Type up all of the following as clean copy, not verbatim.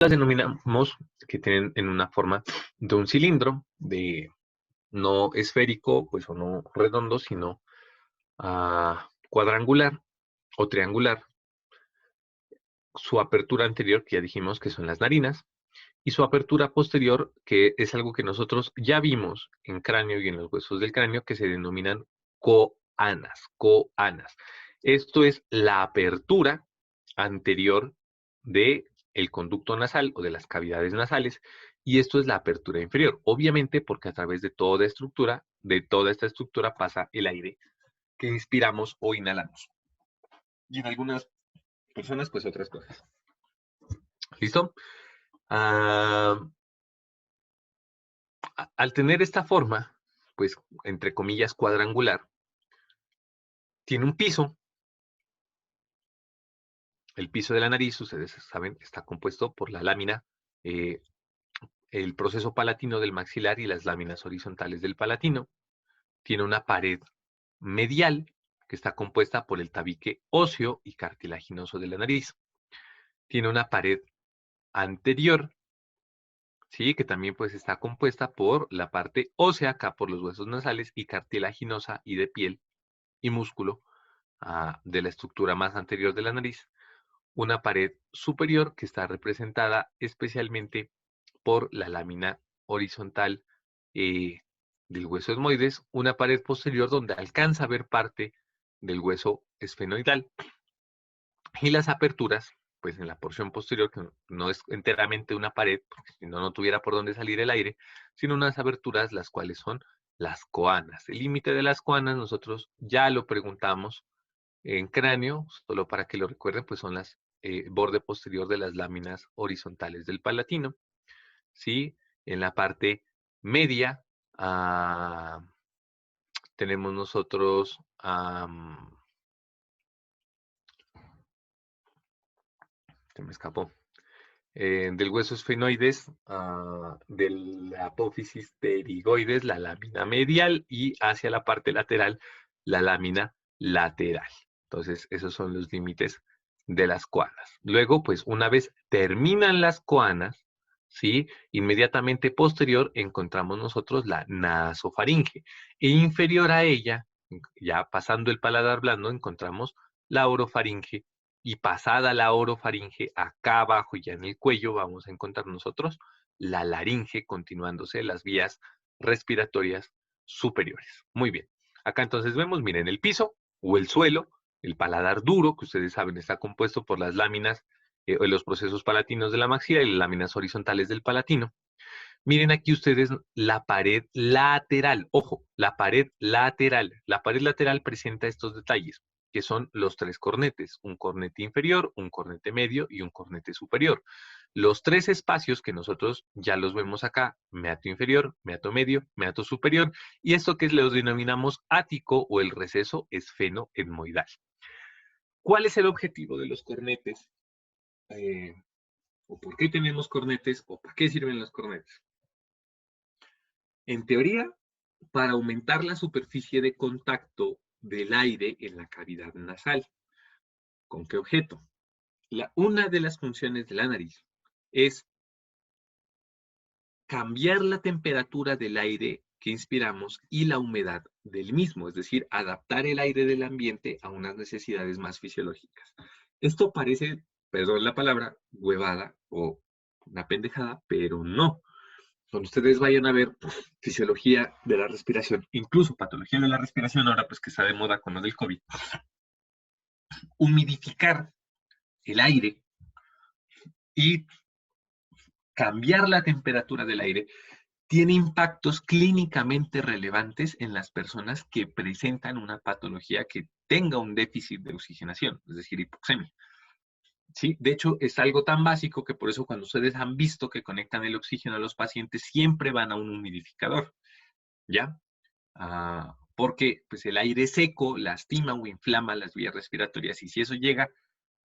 las denominamos que tienen en una forma de un cilindro, de no esférico, pues o no redondo, sino cuadrangular o triangular. Su apertura anterior, que ya dijimos que son las narinas, y su apertura posterior, que es algo que nosotros ya vimos en cráneo y en los huesos del cráneo, que se denominan coanas, coanas. Esto es la apertura anterior de el conducto nasal o de las cavidades nasales, y esto es la apertura inferior, obviamente porque a través de toda esta estructura pasa el aire que inspiramos o inhalamos. Y en algunas personas, pues otras cosas. ¿Listo? Ah, al tener esta forma, pues entre comillas cuadrangular, tiene un piso. El piso de la nariz, ustedes saben, está compuesto por la lámina, eh, el proceso palatino del maxilar y las láminas horizontales del palatino. Tiene una pared medial que está compuesta por el tabique óseo y cartilaginoso de la nariz. Tiene una pared anterior, ¿sí? Que también pues está compuesta por la parte ósea, acá por los huesos nasales, y cartilaginosa y de piel y músculo de la estructura más anterior de la nariz. Una pared superior que está representada especialmente por la lámina horizontal eh, del hueso esmoides, una pared posterior donde alcanza a ver parte del hueso esfenoidal, y las aperturas, pues en la porción posterior, que no es enteramente una pared, porque si no, no tuviera por dónde salir el aire, sino unas aberturas, las cuales son las coanas. El límite de las coanas nosotros ya lo preguntamos en cráneo, solo para que lo recuerden, pues son las borde posterior de las láminas horizontales del palatino, ¿sí? En la parte media tenemos nosotros, se me escapó, del hueso esfenoides, de la apófisis pterigoides, la lámina medial, y hacia la parte lateral, la lámina lateral. Entonces, esos son los límites de las coanas. Luego, pues, una vez terminan las coanas, ¿sí? Inmediatamente posterior encontramos nosotros la nasofaringe. E inferior a ella, ya pasando el paladar blando, encontramos la orofaringe, y pasada la orofaringe, acá abajo y ya en el cuello, vamos a encontrar nosotros la laringe, continuándose las vías respiratorias superiores. Muy bien. Acá entonces vemos, miren, el piso o el suelo, el paladar duro, que ustedes saben está compuesto por las láminas o los procesos palatinos de la maxila y las láminas horizontales del palatino. Miren aquí ustedes la pared lateral. Ojo, la pared lateral. La pared lateral presenta estos detalles, que son los tres cornetes: un cornete inferior, un cornete medio y un cornete superior. Los tres espacios que nosotros ya los vemos acá: meato inferior, meato medio, meato superior, y esto que los denominamos ático o el receso esfenoetmoidal. ¿Cuál es el objetivo de los cornetes? Eh, ¿O por qué tenemos cornetes? ¿O para qué sirven los cornetes? En teoría, para aumentar la superficie de contacto del aire en la cavidad nasal. ¿Con qué objeto? Una de las funciones de la nariz es cambiar la temperatura del aire que inspiramos y la humedad del mismo, es decir, adaptar el aire del ambiente a unas necesidades más fisiológicas. Esto parece, perdón la palabra, huevada o una pendejada, pero no. Cuando ustedes vayan a ver fisiología de la respiración, incluso patología de la respiración, ahora pues que está de moda con lo del COVID, humidificar el aire y cambiar la temperatura del aire tiene impactos clínicamente relevantes en las personas que presentan una patología que tenga un déficit de oxigenación, es decir, hipoxemia. ¿Sí? De hecho, es algo tan básico que por eso cuando ustedes han visto que conectan el oxígeno a los pacientes, siempre van a un humidificador, ¿ya? Porque pues, el aire seco lastima o inflama las vías respiratorias, y si eso llega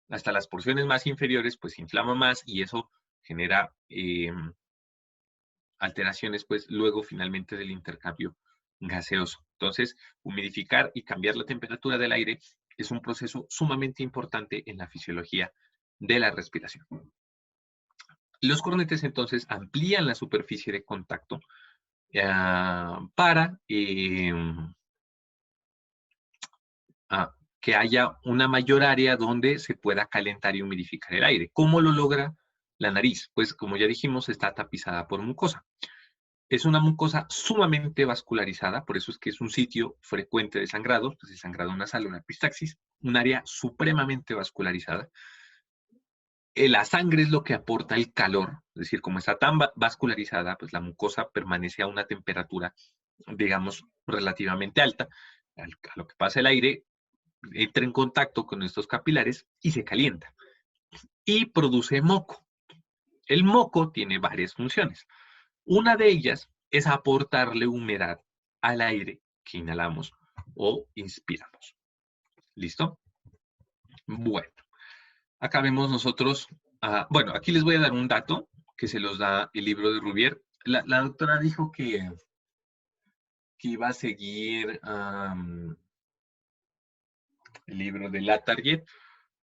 hasta las porciones más inferiores, pues inflama más y eso genera alteraciones, pues luego finalmente del intercambio gaseoso. Entonces, humidificar y cambiar la temperatura del aire es un proceso sumamente importante en la fisiología de la respiración. Los cornetes entonces amplían la superficie de contacto para que haya una mayor área donde se pueda calentar y humidificar el aire. ¿Cómo lo logra la nariz? Pues como ya dijimos, está tapizada por mucosa. Es una mucosa sumamente vascularizada, por eso es que es un sitio frecuente de sangrado, pues el sangrado nasal o la epistaxis, un área supremamente vascularizada. La sangre es lo que aporta el calor, es decir, como está tan vascularizada, pues la mucosa permanece a una temperatura, digamos, relativamente alta. A lo que pasa el aire, entra en contacto con estos capilares y se calienta. Y produce moco. El moco tiene varias funciones. Una de ellas es aportarle humedad al aire que inhalamos o inspiramos. ¿Listo? Bueno, acá vemos nosotros, bueno, aquí les voy a dar un dato que se los da el libro de Rubier. La doctora dijo que iba a seguir el libro de Latarjet.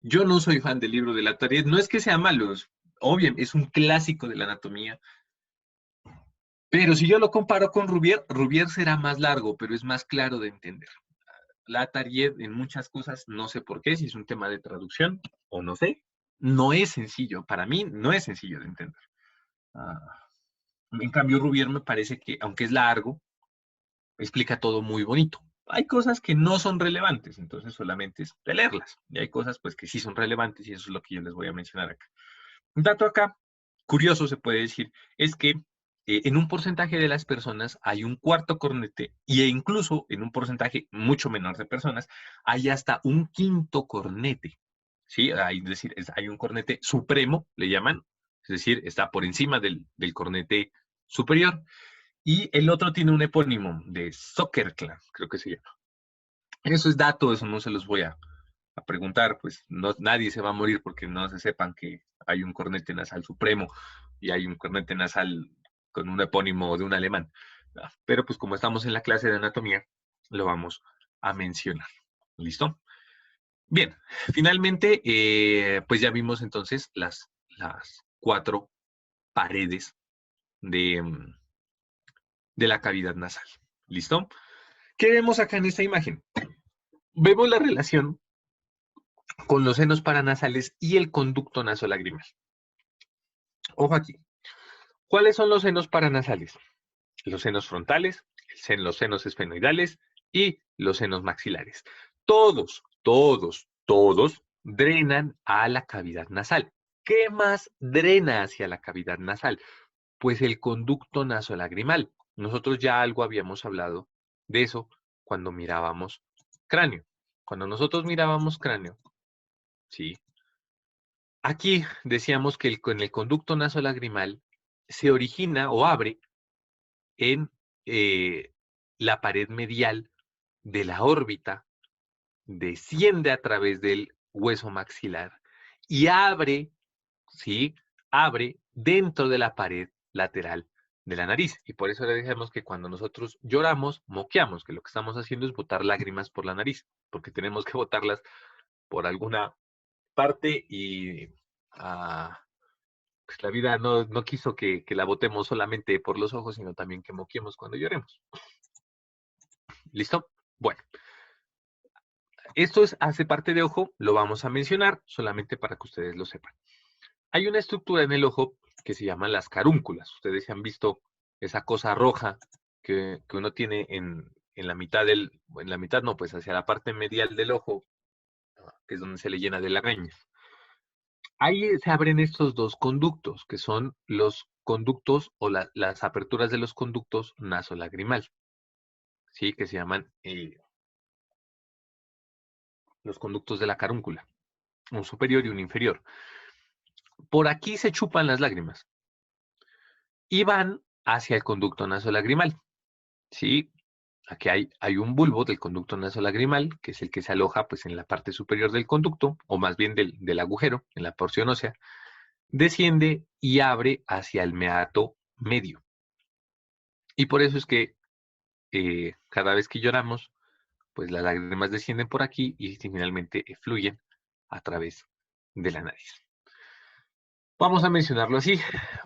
Yo no soy fan del libro de Latarjet, no es que sea malo, obvio, es un clásico de la anatomía, pero si yo lo comparo con Rubier, Rubier será más largo, pero es más claro de entender. Latarjet en muchas cosas, no sé por qué, si es un tema de traducción o no sé, no es sencillo, para mí no es sencillo de entender. Ah, en cambio, Rubier me parece que, aunque es largo, explica todo muy bonito. Hay cosas que no son relevantes, entonces solamente es de leerlas. Y hay cosas pues que sí son relevantes y eso es lo que yo les voy a mencionar acá. Un dato acá, curioso se puede decir, es que en un porcentaje de las personas hay un cuarto cornete e incluso en un porcentaje mucho menor de personas hay hasta un quinto cornete. ¿Sí? Es decir, hay un cornete supremo, le llaman, es decir, está por encima del cornete superior. Y el otro tiene un epónimo de Soccerclan, creo que se llama. Eso es dato, eso no se los voy a preguntar, pues no, nadie se va a morir porque no se sepan que hay un cornete nasal supremo y hay un cornete nasal con un epónimo de un alemán. Pero pues como estamos en la clase de anatomía, lo vamos a mencionar. ¿Listo? Bien, finalmente, pues ya vimos entonces las cuatro paredes de, de la cavidad nasal. ¿Listo? ¿Qué vemos acá en esta imagen? Vemos la relación con los senos paranasales y el conducto nasolagrimal. Ojo aquí. ¿Cuáles son los senos paranasales? Los senos frontales, los senos esfenoidales y los senos maxilares. Todos drenan a la cavidad nasal. ¿Qué más drena hacia la cavidad nasal? Pues el conducto nasolagrimal. Nosotros ya algo habíamos hablado de eso cuando mirábamos cráneo. Cuando nosotros mirábamos cráneo, ¿sí? Aquí decíamos que con el conducto nasolagrimal se origina o abre en la pared medial de la órbita, desciende a través del hueso maxilar y abre, ¿sí? Abre dentro de la pared lateral de la nariz. Y por eso le decimos que cuando nosotros lloramos, moqueamos, que lo que estamos haciendo es botar lágrimas por la nariz, porque tenemos que botarlas por alguna parte y pues la vida no quiso que la botemos solamente por los ojos, sino también que moquemos cuando lloremos. ¿Listo? Bueno, esto hace parte de ojo, lo vamos a mencionar solamente para que ustedes lo sepan. Hay una estructura en el ojo que se llama las carúnculas. Ustedes han visto esa cosa roja que uno tiene en la mitad en la mitad no, pues hacia la parte medial del ojo, que es donde se le llena de lagañas. Ahí se abren estos dos conductos, que son los conductos o las aperturas de los conductos nasolagrimal, ¿sí? Que se llaman los conductos de la carúncula, un superior y un inferior. Por aquí se chupan las lágrimas y van hacia el conducto nasolagrimal, ¿sí? Aquí hay un bulbo del conducto nasolagrimal, que es el que se aloja pues, en la parte superior del conducto, o más bien del agujero, en la porción ósea, desciende y abre hacia el meato medio. Y por eso es que cada vez que lloramos, pues las lágrimas descienden por aquí y finalmente fluyen a través de la nariz. Vamos a mencionarlo así.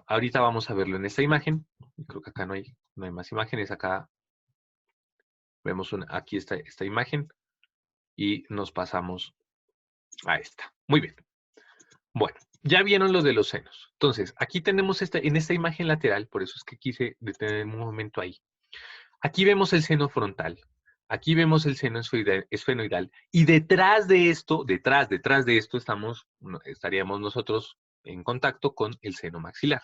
Ahorita vamos a verlo en esta imagen. Creo que acá no hay más imágenes. Acá vemos aquí está esta imagen y nos pasamos a esta. Muy bien. Bueno, ya vieron lo de los senos. Entonces, aquí tenemos en esta imagen lateral, por eso es que quise detener un momento ahí. Aquí vemos el seno frontal. Aquí vemos el seno esfenoidal. Y detrás de esto, detrás de esto, estaríamos nosotros en contacto con el seno maxilar.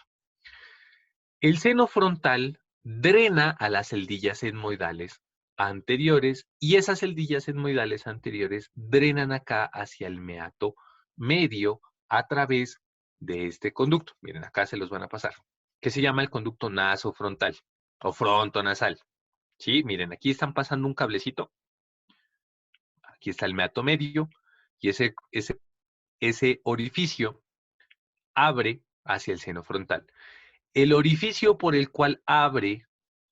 El seno frontal drena a las celdillas etmoidales anteriores y esas celdillas etmoidales anteriores drenan acá hacia el meato medio a través de este conducto. Miren, acá se los van a pasar, que se llama el conducto nasofrontal o frontonasal. ¿Sí? Miren, aquí están pasando un cablecito. Aquí está el meato medio y ese orificio abre hacia el seno frontal. El orificio por el cual abre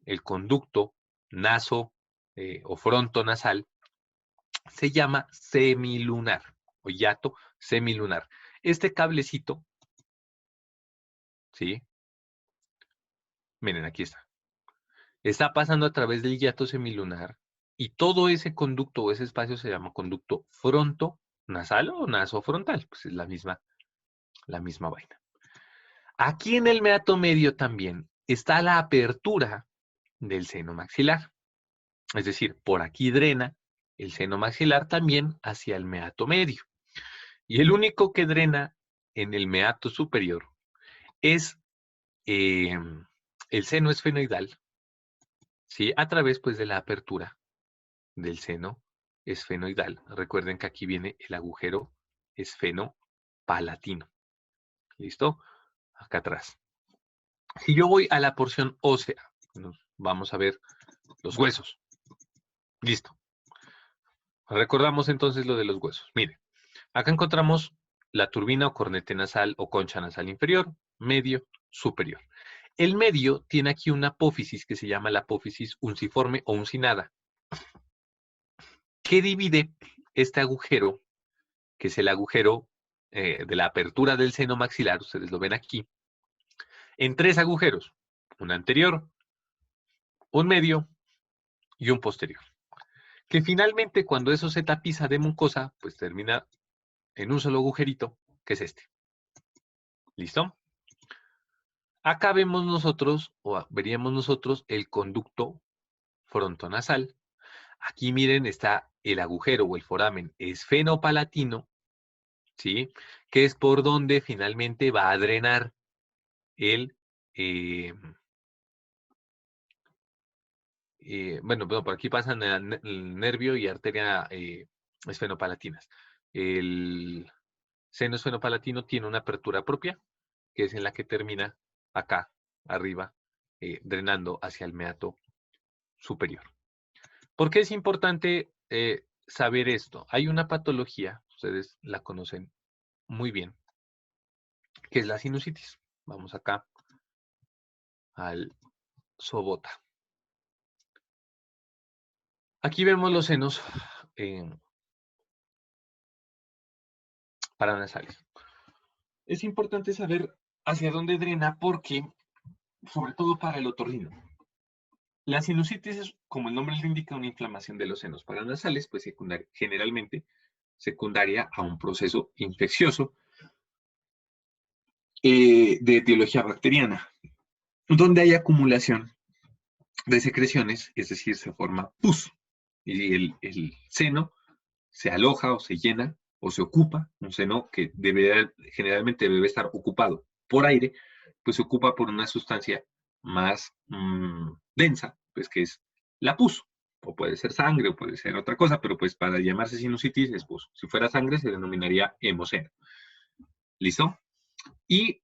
el conducto naso o frontonasal se llama semilunar o hiato semilunar. Este cablecito, ¿sí? Miren, aquí está pasando a través del hiato semilunar y todo ese conducto o ese espacio se llama conducto frontonasal o nasofrontal, pues es la misma vaina. Aquí en el meato medio también está la apertura del seno maxilar. Es decir, por aquí drena el seno maxilar también hacia el meato medio. Y el único que drena en el meato superior es el seno esfenoidal, ¿sí? A través pues de la apertura del seno esfenoidal. Recuerden que aquí viene el agujero esfenopalatino. ¿Listo? Acá atrás. Si yo voy a la porción ósea, vamos a ver los huesos. Listo. Recordamos entonces lo de los huesos. Mire, acá encontramos la turbina o cornete nasal o concha nasal inferior, medio, superior. El medio tiene aquí una apófisis que se llama la apófisis unciforme o uncinada, que divide este agujero, que es el agujero de la apertura del seno maxilar, ustedes lo ven aquí, en tres agujeros, un anterior, un medio y un posterior. Que finalmente cuando eso se tapiza de mucosa, pues termina en un solo agujerito, que es este. ¿Listo? Acá vemos nosotros, o veríamos nosotros, el conducto frontonasal. Aquí miren, está el agujero o el foramen esfenopalatino, ¿sí? Que es por donde finalmente va a drenar el, eh, bueno, por aquí pasan el nervio y arteria esfenopalatinas. El seno esfenopalatino tiene una apertura propia, que es en la que termina acá, arriba, drenando hacia el meato superior. ¿Por qué es importante saber esto? Hay una patología, ustedes la conocen muy bien, que es la sinusitis. Vamos acá al SOBOTA. Aquí vemos los senos paranasales. Es importante saber hacia dónde drena porque, sobre todo para el otorrino, la sinusitis es, como el nombre le indica, una inflamación de los senos paranasales, pues generalmente secundaria a un proceso infeccioso de etiología bacteriana, donde hay acumulación de secreciones, es decir, se forma pus, y el seno se aloja o se llena o se ocupa, un seno que generalmente debe estar ocupado por aire, pues se ocupa por una sustancia más densa, pues que es la pus, o puede ser sangre, o puede ser otra cosa, pero pues para llamarse sinusitis es pus. Si fuera sangre se denominaría hemoceno. ¿Listo? Y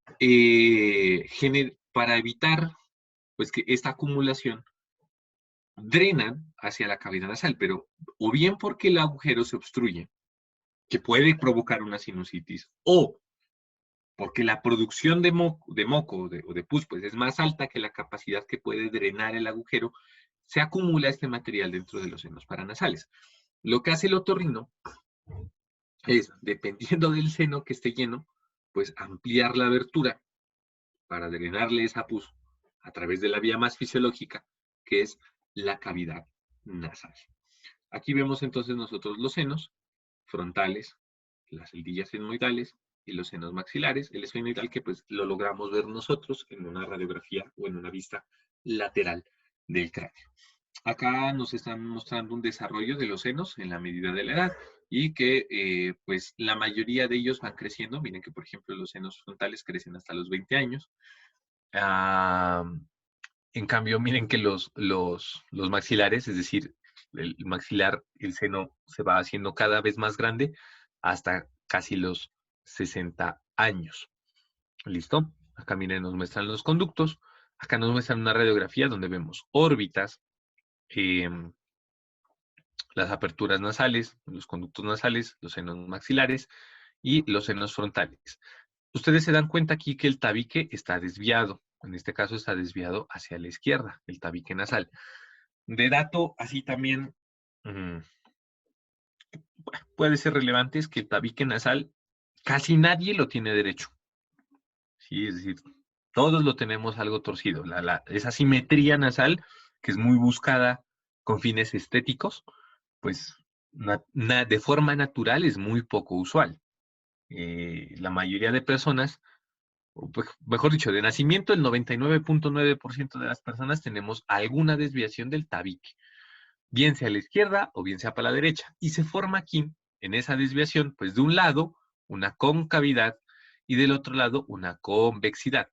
para evitar pues que esta acumulación drenan hacia la cavidad nasal, pero o bien porque el agujero se obstruye, que puede provocar una sinusitis, o porque la producción de moco o de pus pues, es más alta que la capacidad que puede drenar el agujero, se acumula este material dentro de los senos paranasales. Lo que hace el otorrino es, dependiendo del seno que esté lleno, pues ampliar la abertura para drenarle esa pus a través de la vía más fisiológica, que es la cavidad nasal. Aquí vemos entonces nosotros los senos frontales, las celdillas esfenoidales y los senos maxilares, el esfenoidal que pues lo logramos ver nosotros en una radiografía o en una vista lateral del cráneo. Acá nos están mostrando un desarrollo de los senos en la medida de la edad y que pues la mayoría de ellos van creciendo. Miren que por ejemplo los senos frontales crecen hasta los 20 años. Ah, en cambio, miren que los maxilares, es decir, el maxilar, el seno se va haciendo cada vez más grande hasta casi los 60 años. ¿Listo? Acá miren, nos muestran los conductos. Acá nos muestran una radiografía donde vemos órbitas, las aperturas nasales, los conductos nasales, los senos maxilares y los senos frontales. Ustedes se dan cuenta aquí que el tabique está desviado. En este caso está desviado hacia la izquierda, el tabique nasal. De dato, así también puede ser relevante, es que el tabique nasal casi nadie lo tiene derecho. Sí, es decir, todos lo tenemos algo torcido. Esa simetría nasal, que es muy buscada con fines estéticos, pues de forma natural es muy poco usual. La mayoría de personas, o mejor dicho, de nacimiento, el 99.9% de las personas tenemos alguna desviación del tabique, bien sea a la izquierda o bien sea para la derecha. Y se forma aquí, en esa desviación, pues de un lado, una concavidad y del otro lado, una convexidad.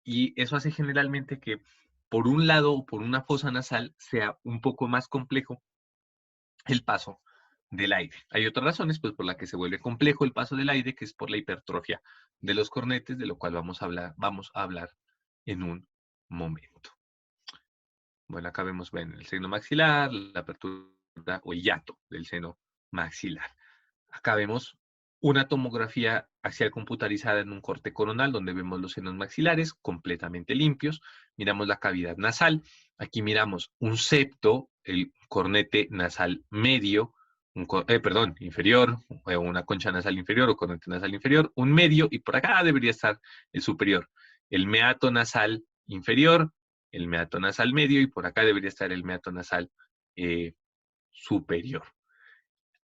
Y eso hace generalmente que por un lado o por una fosa nasal sea un poco más complejo el paso del aire. Hay otras razones pues, por las que se vuelve complejo el paso del aire, que es por la hipertrofia de los cornetes, de lo cual vamos a hablar en un momento. Bueno, acá vemos el seno maxilar, la apertura o el hiato del seno maxilar. Acá vemos una tomografía axial computarizada en un corte coronal, donde vemos los senos maxilares completamente limpios. Miramos la cavidad nasal. Aquí miramos un septo, el cornete nasal medio, inferior, una concha nasal inferior o cornete nasal inferior, un medio, y por acá debería estar el superior. El meato nasal inferior, el meato nasal medio, y por acá debería estar el meato nasal superior.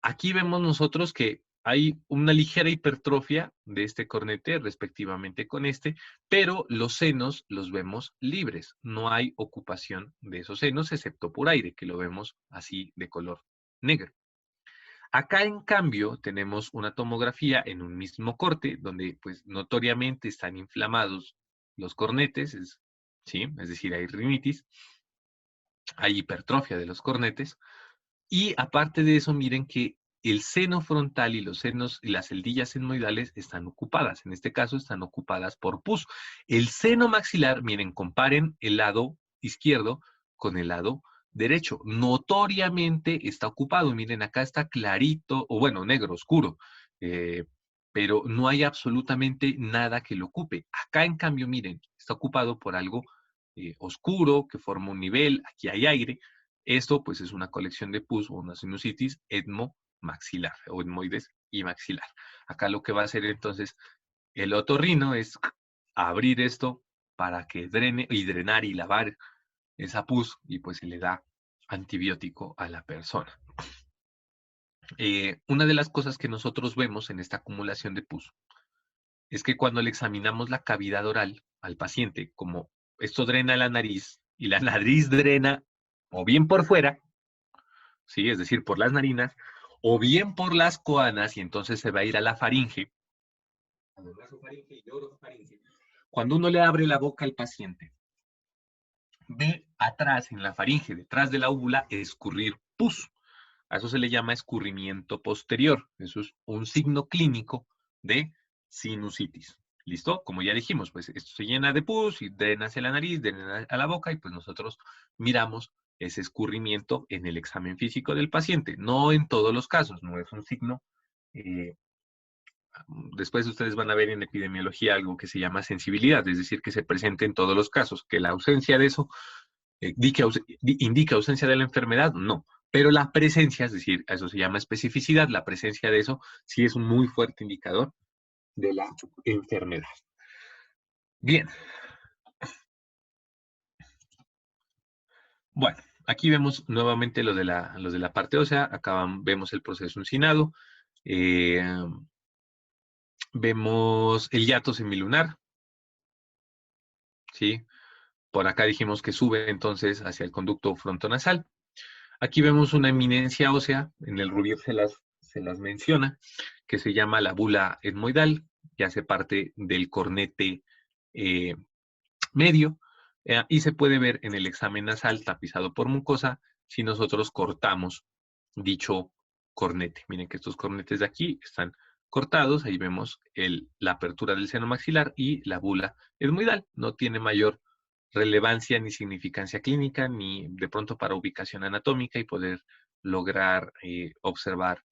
Aquí vemos nosotros que hay una ligera hipertrofia de este cornete respectivamente con este, pero los senos los vemos libres. No hay ocupación de esos senos, excepto por aire, que lo vemos así de color negro. Acá, en cambio, tenemos una tomografía en un mismo corte, donde pues notoriamente están inflamados los cornetes, ¿sí? Es decir, hay rinitis, hay hipertrofia de los cornetes, y aparte de eso, miren que el seno frontal y los senos y las celdillas senoidales están ocupadas. En este caso, están ocupadas por pus. El seno maxilar, miren, comparen el lado izquierdo con el lado derecho. Notoriamente está ocupado. Miren, acá está clarito, o bueno, negro, oscuro. Pero no hay absolutamente nada que lo ocupe. Acá, en cambio, miren, está ocupado por algo oscuro que forma un nivel. Aquí hay aire. Esto pues es una colección de pus o una sinusitis etmomaxilar o etmoides y maxilar. Acá lo que va a hacer entonces el otorrino es abrir esto para que drene y drenar y lavar esa pus y pues se le da antibiótico a la persona. Una de las cosas que nosotros vemos en esta acumulación de pus es que cuando le examinamos la cavidad oral al paciente, como esto drena la nariz y la nariz drena o bien por fuera, ¿sí? Es decir, por las narinas, o bien por las coanas, y entonces se va a ir a la faringe. Cuando uno le abre la boca al paciente, ve atrás en la faringe, detrás de la úvula, escurrir pus. A eso se le llama escurrimiento posterior. Eso es un signo clínico de sinusitis. ¿Listo? Como ya dijimos, pues esto se llena de pus y drena hacia la nariz, drena a la boca y pues nosotros miramos ese escurrimiento en el examen físico del paciente. No en todos los casos, no es un signo. Después ustedes van a ver en epidemiología algo que se llama sensibilidad, es decir, que se presente en todos los casos. Que la ausencia de eso indica ausencia de la enfermedad, no. Pero la presencia, es decir, eso se llama especificidad, la presencia de eso sí es un muy fuerte indicador de la enfermedad. Bien. Bueno, aquí vemos nuevamente los de la parte ósea. Acá vemos el proceso uncinado. Eh, Vemos el hiato semilunar, ¿sí? Por acá dijimos que sube entonces hacia el conducto frontonasal. Aquí vemos una eminencia ósea, en el Rubier se las menciona, que se llama la bula etmoidal, que hace parte del cornete eh, medio, y se puede ver en el examen nasal tapizado por mucosa si nosotros cortamos dicho cornete. Miren que estos cornetes de aquí están cortados, ahí vemos la apertura del seno maxilar y la bula etmoidal. No tiene mayor relevancia ni significancia clínica, ni de pronto para ubicación anatómica y poder lograr observar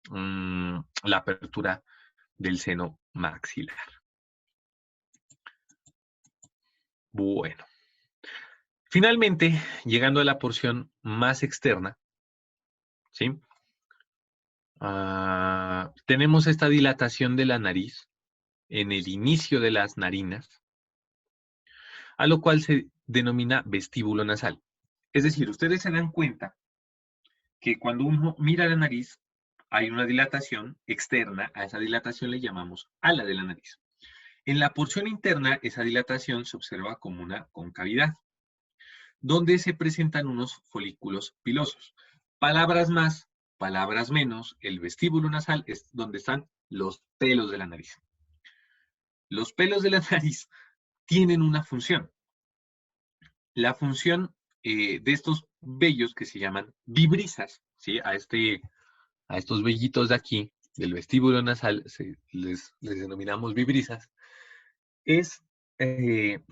la apertura del seno maxilar. Bueno, finalmente, llegando a la porción más externa, ¿sí? Tenemos esta dilatación de la nariz en el inicio de las narinas, a lo cual se denomina vestíbulo nasal. Es decir, ustedes se dan cuenta que cuando uno mira la nariz, hay una dilatación externa, a esa dilatación le llamamos ala de la nariz. En la porción interna, esa dilatación se observa como una concavidad, donde se presentan unos folículos pilosos. Palabras más, palabras menos, el vestíbulo nasal es donde están los pelos de la nariz. Los pelos de la nariz tienen una función. La función de estos vellos que se llaman vibrisas, ¿sí? A estos vellitos de aquí, del vestíbulo nasal, les denominamos vibrisas, es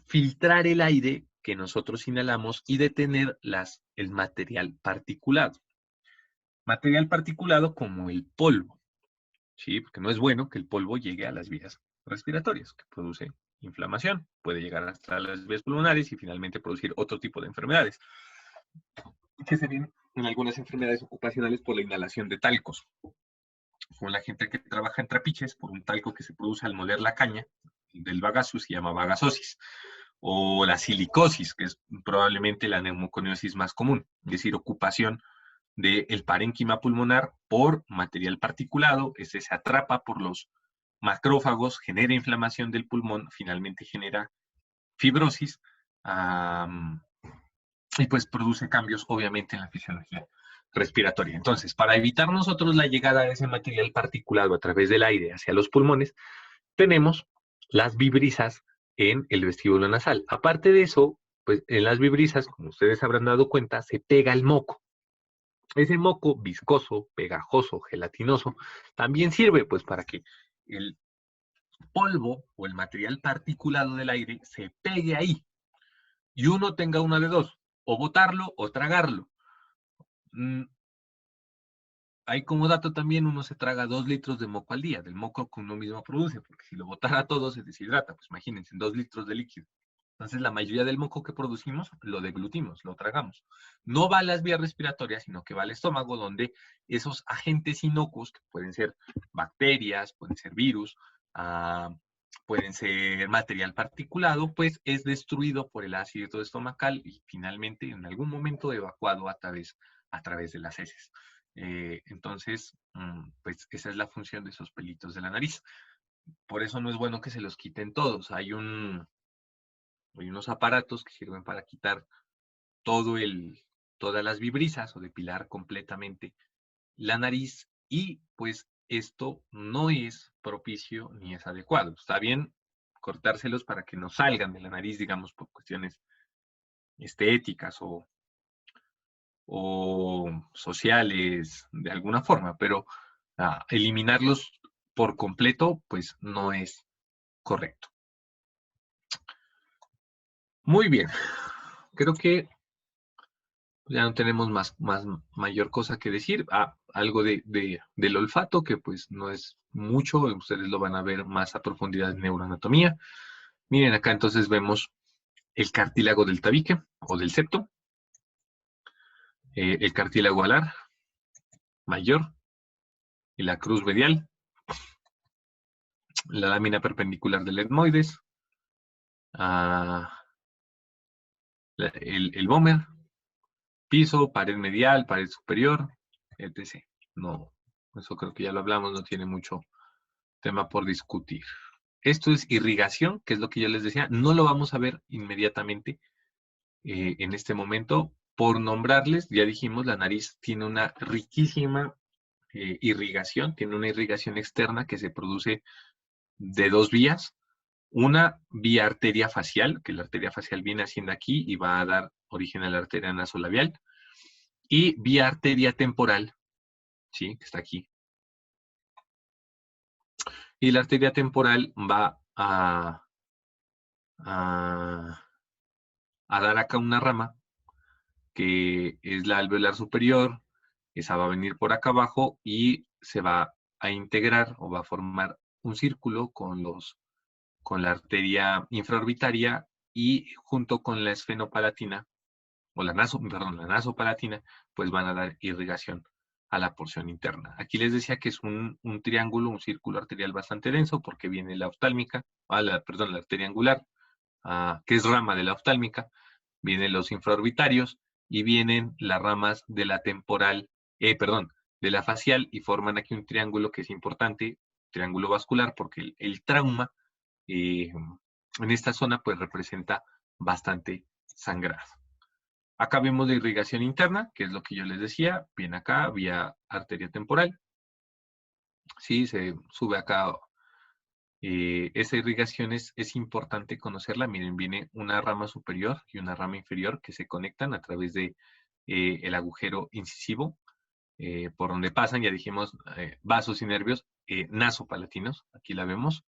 filtrar el aire que nosotros inhalamos y detener el material particulado. Material particulado como el polvo, ¿sí? Porque no es bueno que el polvo llegue a las vías respiratorias, que produce inflamación, puede llegar hasta las vías pulmonares y finalmente producir otro tipo de enfermedades, que se ven en algunas enfermedades ocupacionales por la inhalación de talcos, con la gente que trabaja en trapiches por un talco que se produce al moler la caña del bagazo, se llama bagasosis, o la silicosis, que es probablemente la neumoconiosis más común, es decir, ocupación del parénquima pulmonar por material particulado, este se atrapa por los macrófagos, genera inflamación del pulmón, finalmente genera fibrosis, y pues produce cambios obviamente en la fisiología respiratoria. Entonces, para evitar nosotros la llegada de ese material particulado a través del aire hacia los pulmones, tenemos las vibrisas en el vestíbulo nasal. Aparte de eso, pues en las vibrisas, como ustedes habrán dado cuenta, se pega el moco. Ese moco viscoso, pegajoso, gelatinoso, también sirve pues para que el polvo o el material particulado del aire se pegue ahí y uno tenga una de dos, o botarlo o tragarlo. Hay como dato también, uno se traga 2 litros de moco al día, del moco que uno mismo produce, porque si lo botara todo se deshidrata, pues imagínense, 2 litros de líquido. Entonces la mayoría del moco que producimos lo deglutimos, lo tragamos. No va a las vías respiratorias, sino que va al estómago, donde esos agentes inocuos, que pueden ser bacterias, pueden ser virus, pueden ser material particulado, pues es destruido por el ácido estomacal y finalmente en algún momento evacuado a través de las heces. Entonces, pues esa es la función de esos pelitos de la nariz. Por eso no es bueno que se los quiten todos. Hay unos aparatos que sirven para quitar todas las vibrisas o depilar completamente la nariz y pues esto no es propicio ni es adecuado. Está bien cortárselos para que no salgan de la nariz, digamos, por cuestiones estéticas o sociales de alguna forma, pero eliminarlos por completo, pues no es correcto. Muy bien, creo que ya no tenemos mayor cosa que decir. Algo del olfato, que pues no es mucho, ustedes lo van a ver más a profundidad en neuroanatomía. Miren acá entonces vemos el cartílago del tabique o del septo, el cartílago alar mayor y la cruz medial. la lámina perpendicular del etmoides, el vómer, piso, pared medial, pared superior, etc. No, eso creo que ya lo hablamos, no tiene mucho tema por discutir. Esto es irrigación, que es lo que yo les decía, no lo vamos a ver inmediatamente en este momento. Por nombrarles, ya dijimos, la nariz tiene una riquísima irrigación, tiene una irrigación externa que se produce de dos vías. Una vía arteria facial, que la arteria facial viene haciendo aquí y va a dar origen a la arteria nasolabial. Y vía arteria temporal, ¿sí? Que está aquí. Y la arteria temporal va a dar acá una rama, que es la alveolar superior. Esa va a venir por acá abajo y se va a integrar o va a formar un círculo con la arteria infraorbitaria y junto con la esfenopalatina, o la nasopalatina, pues van a dar irrigación a la porción interna. Aquí les decía que es un triángulo, un círculo arterial bastante denso, porque viene la oftálmica, la arteria angular, que es rama de la oftálmica, vienen los infraorbitarios y vienen las ramas de la temporal, de la facial, y forman aquí un triángulo que es importante, triángulo vascular, porque el trauma en esta zona pues representa bastante sangrado. Acá vemos la irrigación interna, que es lo que yo les decía, viene acá vía arteria temporal, sí, se sube acá. Esa irrigación es importante conocerla. Miren, viene una rama superior y una rama inferior que se conectan a través de el agujero incisivo, por donde pasan, ya dijimos, vasos y nervios nasopalatinos. Aquí la vemos.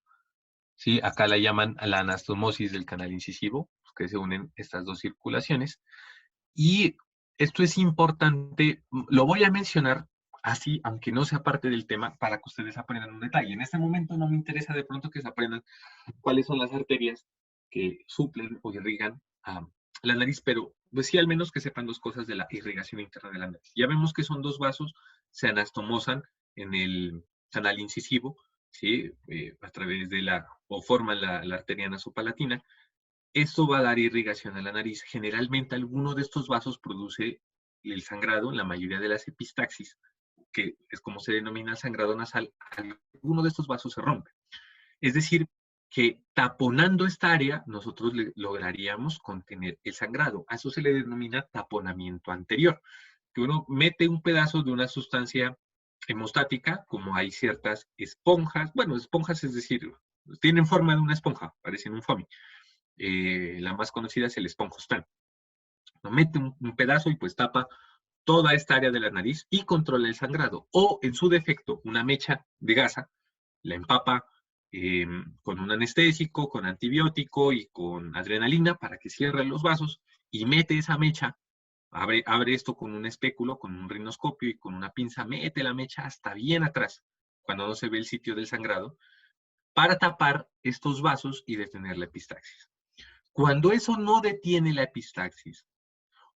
¿Sí? Acá la llaman la anastomosis del canal incisivo, que se unen estas dos circulaciones. Y esto es importante, lo voy a mencionar así, aunque no sea parte del tema, para que ustedes aprendan un detalle. En este momento no me interesa de pronto que se aprendan cuáles son las arterias que suplen o irrigan a la nariz, pero pues sí al menos que sepan dos cosas de la irrigación interna de la nariz. Ya vemos que son dos vasos, se anastomosan en el canal incisivo, ¿sí? A través de o forman la arteria nasopalatina. Esto va a dar irrigación a la nariz. Generalmente alguno de estos vasos produce el sangrado, en la mayoría de las epistaxis, que es como se denomina el sangrado nasal, alguno de estos vasos se rompe. Es decir, que taponando esta área, nosotros lograríamos contener el sangrado. A eso se le denomina taponamiento anterior, que uno mete un pedazo de una sustancia hemostática, como hay ciertas esponjas, bueno, esponjas es decir, tienen forma de una esponja, parecen un foamy. La más conocida es el esponjostán. Lo mete un pedazo y pues tapa toda esta área de la nariz y controla el sangrado. O, en su defecto, una mecha de gasa, la empapa con un anestésico, con antibiótico y con adrenalina para que cierre los vasos y mete esa mecha, abre esto con un espéculo, con un rinoscopio y con una pinza, mete la mecha hasta bien atrás, cuando no se ve el sitio del sangrado, para tapar estos vasos y detener la epistaxis. Cuando eso no detiene la epistaxis,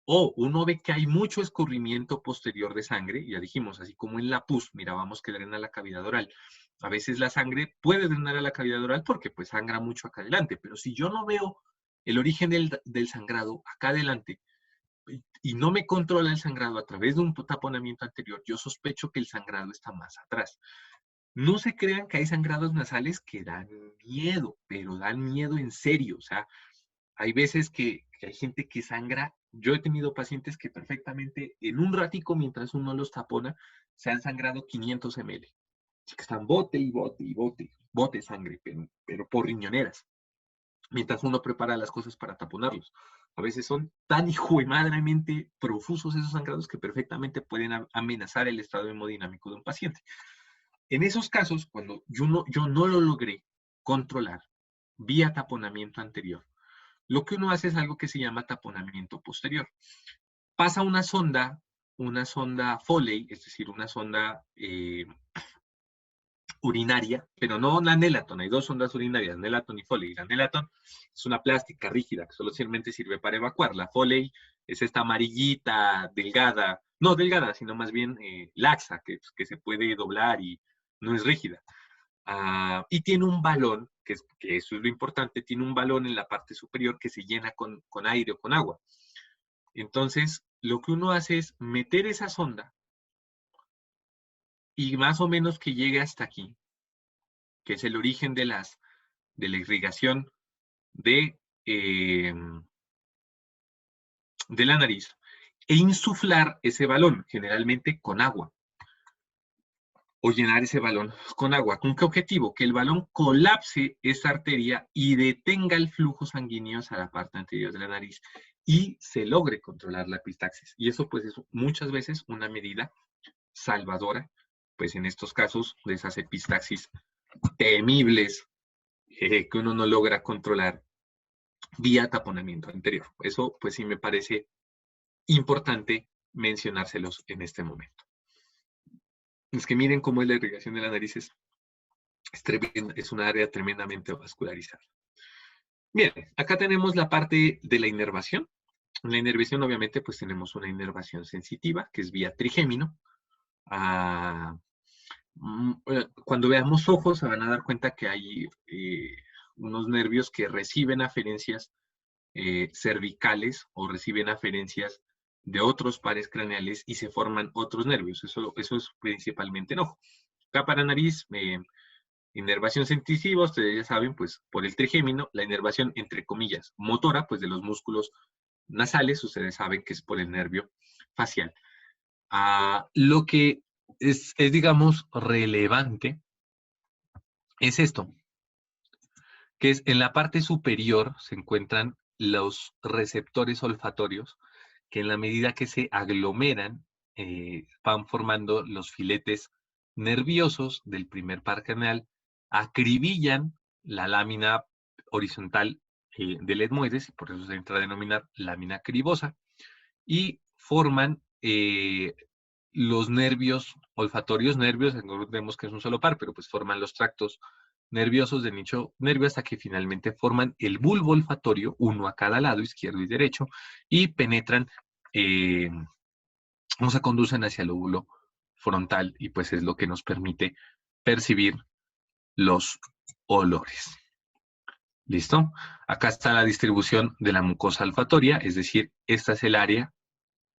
o uno ve que hay mucho escurrimiento posterior de sangre, ya dijimos, así como en la pus, mirábamos que drena la cavidad oral. A veces la sangre puede drenar a la cavidad oral porque pues sangra mucho acá adelante, pero si yo no veo el origen del sangrado acá adelante y no me controla el sangrado a través de un taponamiento anterior, yo sospecho que el sangrado está más atrás. No se crean que hay sangrados nasales que dan miedo, pero dan miedo en serio. O sea, hay veces que hay gente que sangra. Yo he tenido pacientes que perfectamente en un ratico, mientras uno los tapona, se han sangrado 500 ml. Que están bote y bote y bote sangre, pero por riñoneras. Mientras uno prepara las cosas para taponarlos. A veces son tan hijuemadremente profusos esos sangrados que perfectamente pueden amenazar el estado hemodinámico de un paciente. En esos casos, cuando yo no lo logré controlar vía taponamiento anterior, lo que uno hace es algo que se llama taponamiento posterior. Pasa una sonda Foley, es decir, una sonda urinaria, pero no la Nelaton, hay dos sondas urinarias, Nelaton y Foley. La Nelaton es una plástica rígida que solamente sirve para evacuar. La Foley es esta amarillita, delgada, no delgada, sino más bien laxa, que se puede doblar y no es rígida. y tiene un balón, que eso es lo importante, tiene un balón en la parte superior que se llena con aire o con agua. Entonces, lo que uno hace es meter esa sonda y más o menos que llegue hasta aquí, que es el origen de la irrigación de, eh, de la nariz, e insuflar ese balón, generalmente con agua, o llenar ese balón con agua. ¿Con qué objetivo? Que el balón colapse esa arteria y detenga el flujo sanguíneo a la parte anterior de la nariz y se logre controlar la epistaxis. Y eso pues es muchas veces una medida salvadora, pues en estos casos de esas epistaxis temibles que uno no logra controlar vía taponamiento anterior. Eso pues sí me parece importante mencionárselos en este momento. Es que miren cómo es la irrigación de la nariz, es una área tremendamente vascularizada. Bien, acá tenemos la parte de la inervación. En la inervación, obviamente, pues tenemos una inervación sensitiva, que es vía trigémino. Cuando veamos ojos, se van a dar cuenta que hay unos nervios que reciben aferencias cervicales o reciben aferencias de otros pares craneales y se forman otros nervios. Eso es principalmente en ojo. Acá para nariz, inervación sensitiva, ustedes ya saben, pues por el trigémino, la inervación, entre comillas, motora, pues de los músculos nasales, ustedes saben que es por el nervio facial. Lo que digamos, relevante es esto, que es en la parte superior se encuentran los receptores olfatorios, que en la medida que se aglomeran, van formando los filetes nerviosos del primer par craneal, acribillan la lámina horizontal del etmoides, y por eso se entra a denominar lámina cribosa, y forman los nervios olfatorios, recordemos que es un solo par, pero pues forman los tractos nerviosos del nicho nervio hasta que finalmente forman el bulbo olfatorio, uno a cada lado, izquierdo y derecho, y penetran, o se conducen hacia el lóbulo frontal, y pues es lo que nos permite percibir los olores. ¿Listo? Acá está la distribución de la mucosa olfatoria, es decir, esta es el área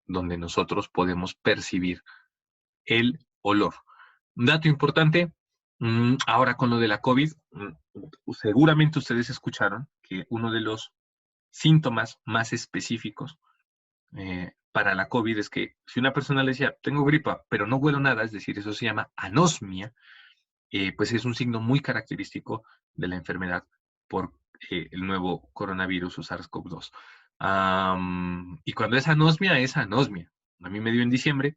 donde nosotros podemos percibir el olor. Un dato importante, ahora con lo de la COVID, seguramente ustedes escucharon que uno de los síntomas más específicos para la COVID es que si una persona le decía, tengo gripa, pero no huelo nada, es decir, eso se llama anosmia, pues es un signo muy característico de la enfermedad por el nuevo coronavirus o SARS-CoV-2. Y cuando es anosmia, es anosmia. A mí me dio en diciembre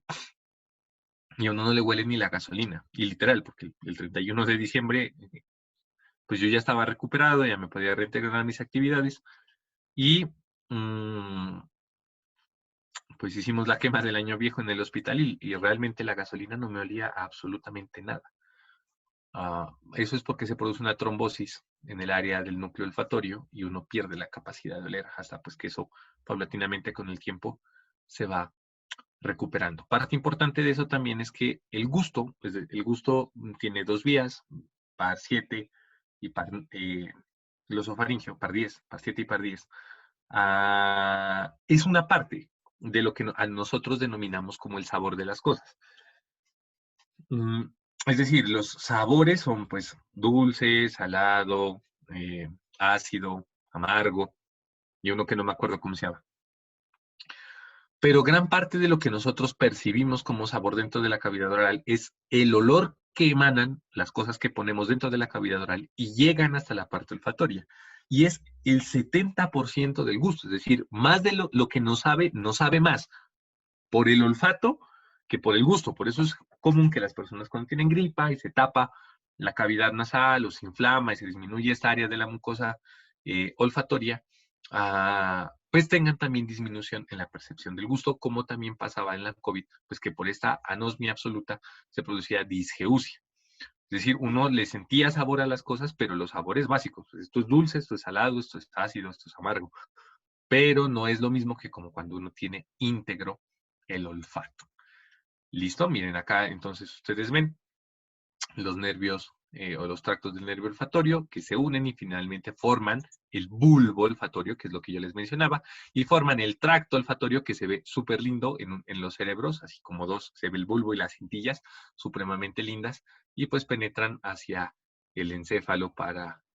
y a uno no le huele ni la gasolina. Y literal, porque el 31 de diciembre, pues yo ya estaba recuperado, ya me podía reintegrar a mis actividades. Y pues hicimos la quema del año viejo en el hospital y realmente la gasolina no me olía a absolutamente nada. Eso es porque se produce una trombosis en el área del núcleo olfatorio y uno pierde la capacidad de oler hasta pues que eso paulatinamente con el tiempo se va recuperando. Parte importante de eso también es que el gusto, pues el gusto tiene dos vías, par 7 y par glosofaringeo, par 10, par 7 y par 10. Es una parte de lo que a nosotros denominamos como el sabor de las cosas. Es decir, los sabores son pues dulce, salado, ácido, amargo, y uno que no me acuerdo cómo se llama. Pero gran parte de lo que nosotros percibimos como sabor dentro de la cavidad oral es el olor que emanan las cosas que ponemos dentro de la cavidad oral y llegan hasta la parte olfatoria. Y es el 70% del gusto, es decir, más de lo que no sabe más por el olfato que por el gusto. Por eso es común que las personas cuando tienen gripa y se tapa la cavidad nasal o se inflama y se disminuye esta área de la mucosa olfatoria, pues tengan también disminución en la percepción del gusto, como también pasaba en la COVID, pues que por esta anosmia absoluta se producía disgeusia. Es decir, uno le sentía sabor a las cosas, pero los sabores básicos. Esto es dulce, esto es salado, esto es ácido, esto es amargo. Pero no es lo mismo que como cuando uno tiene íntegro el olfato. ¿Listo? Miren acá, entonces ustedes ven los nervios o los tractos del nervio olfatorio, que se unen y finalmente forman el bulbo olfatorio, que es lo que yo les mencionaba, y forman el tracto olfatorio, que se ve súper lindo en los cerebros, así como dos, se ve el bulbo y las cintillas, supremamente lindas, y pues penetran hacia el encéfalo para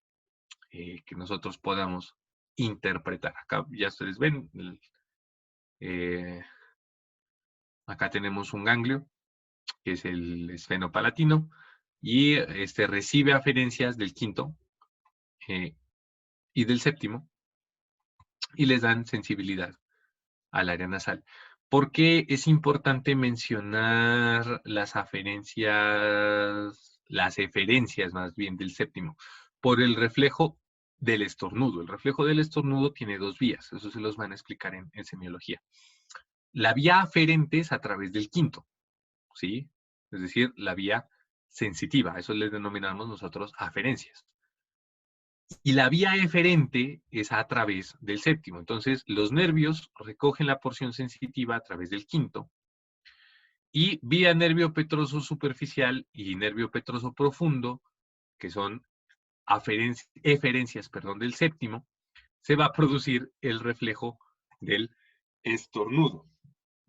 que nosotros podamos interpretar. Acá ya ustedes ven, acá tenemos un ganglio, que es el esfenopalatino, y este recibe aferencias del quinto y del séptimo, y les dan sensibilidad al área nasal. ¿Por qué es importante mencionar las eferencias más bien del séptimo? Por el reflejo del estornudo. El reflejo del estornudo tiene dos vías, eso se los van a explicar en semiología. La vía aferente es a través del quinto, ¿sí? Es decir, la vía sensitiva, eso les denominamos nosotros aferencias. Y la vía eferente es a través del séptimo. Entonces, los nervios recogen la porción sensitiva a través del quinto. Y vía nervio petroso superficial y nervio petroso profundo, que son eferencias del séptimo, se va a producir el reflejo del estornudo.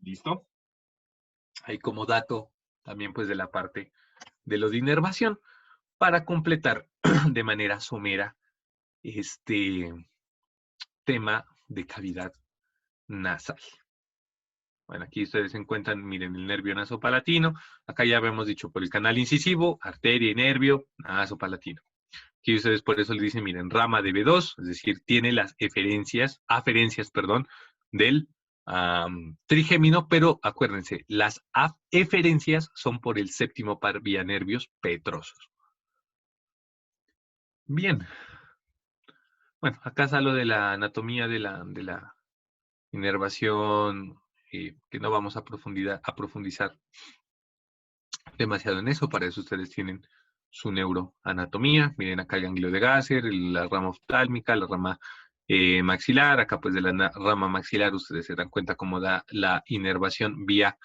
¿Listo? Ahí como dato también pues de la parte de lo de inervación, para completar de manera somera este tema de cavidad nasal. Bueno, aquí ustedes encuentran, miren, el nervio nasopalatino. Acá ya habíamos dicho por el canal incisivo, arteria y nervio nasopalatino. Aquí ustedes por eso le dicen, miren, rama de B2, es decir, tiene las aferencias, del trigémino, pero acuérdense, las eferencias son por el séptimo par vía nervios petrosos. Bien. Bueno, acá salo de la anatomía de la inervación, que no vamos a profundizar demasiado en eso. Para eso ustedes tienen su neuroanatomía. Miren acá el ganglio de Gasser, la rama oftálmica, la rama maxilar. Acá pues de la rama maxilar ustedes se dan cuenta cómo da la inervación vía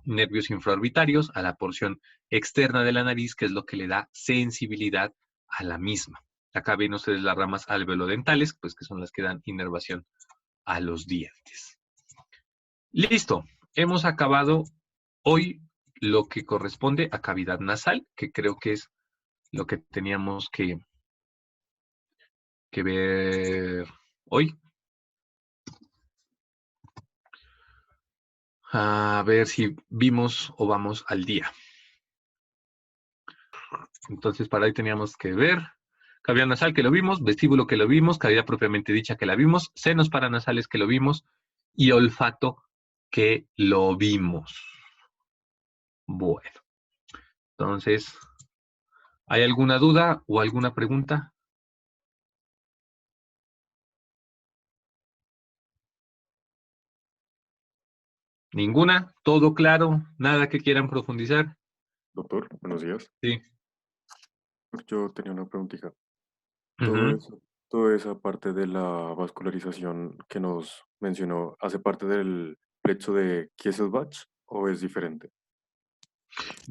nervios infraorbitarios a la porción externa de la nariz, que es lo que le da sensibilidad a la misma. Acá ven ustedes las ramas alveolodentales, pues que son las que dan inervación a los dientes. Listo, hemos acabado hoy lo que corresponde a cavidad nasal, que creo que es lo que teníamos que ver hoy. A ver si vimos o vamos al día. Entonces, para ahí teníamos que ver cavidad nasal, que lo vimos, vestíbulo, que lo vimos, cavidad propiamente dicha, que la vimos, senos paranasales, que lo vimos, y olfato, que lo vimos. Bueno, entonces, ¿hay alguna duda o alguna pregunta? ¿Ninguna? ¿Todo claro? ¿Nada que quieran profundizar? Doctor, buenos días. Sí. Yo tenía una preguntita. Todo Ujú. eso, toda esa parte de la vascularización que nos mencionó, ¿hace parte del plexo de Kieselbach o es diferente?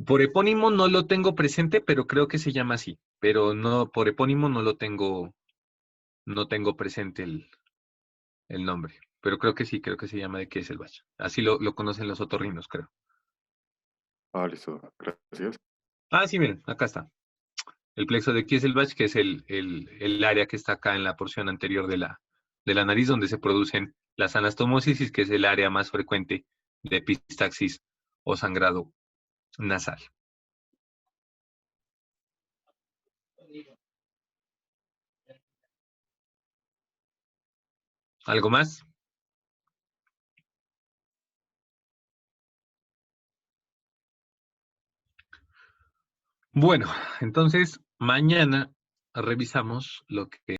Por epónimo no lo tengo presente, pero creo que se llama así. Pero no, por epónimo no tengo presente el nombre. Pero creo que sí, creo que se llama de Kesselbach. Así lo conocen los otorrinos, creo. Ah, listo, gracias. Ah, sí, miren, acá está. El plexo de Kieselbach, que es el área que está acá en la porción anterior de la nariz, donde se producen las anastomósis, que es el área más frecuente de epistaxis o sangrado nasal. ¿Algo más? Bueno, entonces mañana revisamos lo que